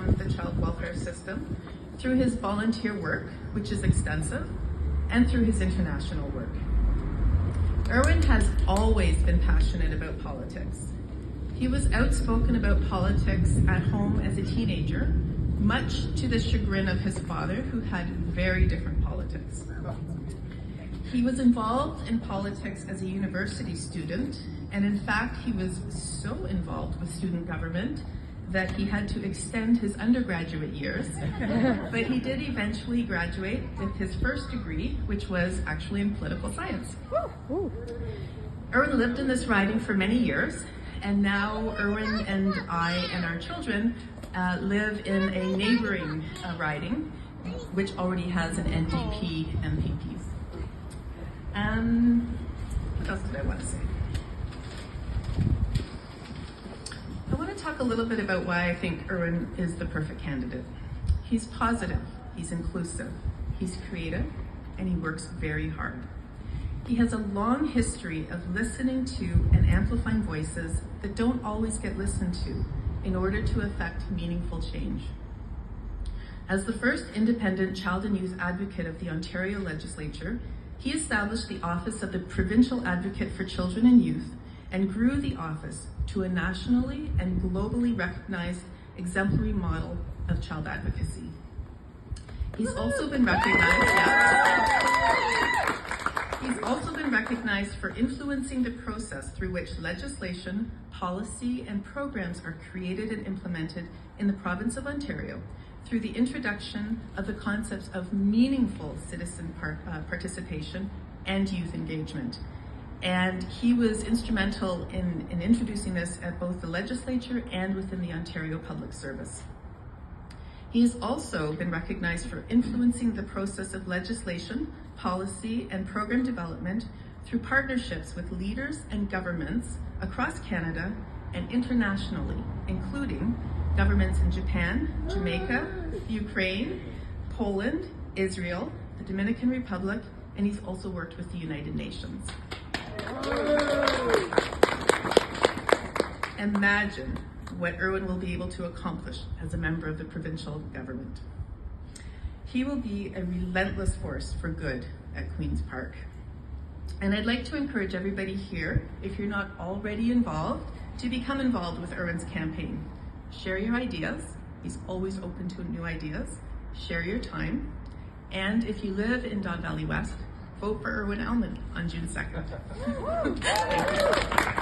from the child welfare system through his volunteer work, which is extensive, and through his international work. Irwin has always been passionate about politics. He was outspoken about politics at home as a teenager, much to the chagrin of his father, who had very different politics. He was involved in politics as a university student, and in fact, he was so involved with student government that he had to extend his undergraduate years, but he did eventually graduate with his first degree, which was actually in political science. Irwin lived in this riding for many years, and now Irwin and I and our children live in a neighboring riding, which already has an NDP MPPs. What else did I want to say? I want to talk a little bit about why I think Irwin is the perfect candidate. He's positive, he's inclusive, he's creative, and he works very hard. He has a long history of listening to and amplifying voices that don't always get listened to in order to effect meaningful change. As the first independent child and youth advocate of the Ontario Legislature, he established the office of the Provincial Advocate for Children and Youth and grew the office to a nationally and globally recognized exemplary model of child advocacy. He's also been recognized for influencing the process through which legislation, policy, and programs are created and implemented in the province of Ontario through the introduction of the concepts of meaningful citizen participation and youth engagement. And he was instrumental in introducing this at both the legislature and within the Ontario Public Service. He has also been recognized for influencing the process of legislation, policy, and program development through partnerships with leaders and governments across Canada and internationally, including governments in Japan, Jamaica, Ukraine, Poland, Israel, the Dominican Republic, and he's also worked with the United Nations. Imagine what Irwin will be able to accomplish as a member of the provincial government. He will be a relentless force for good at Queen's Park. And I'd like to encourage everybody here, if you're not already involved, to become involved with Irwin's campaign. Share your ideas. He's always open to new ideas. Share your time. And if you live in Don Valley West, vote for Irwin Elman on June 2nd. Thank you.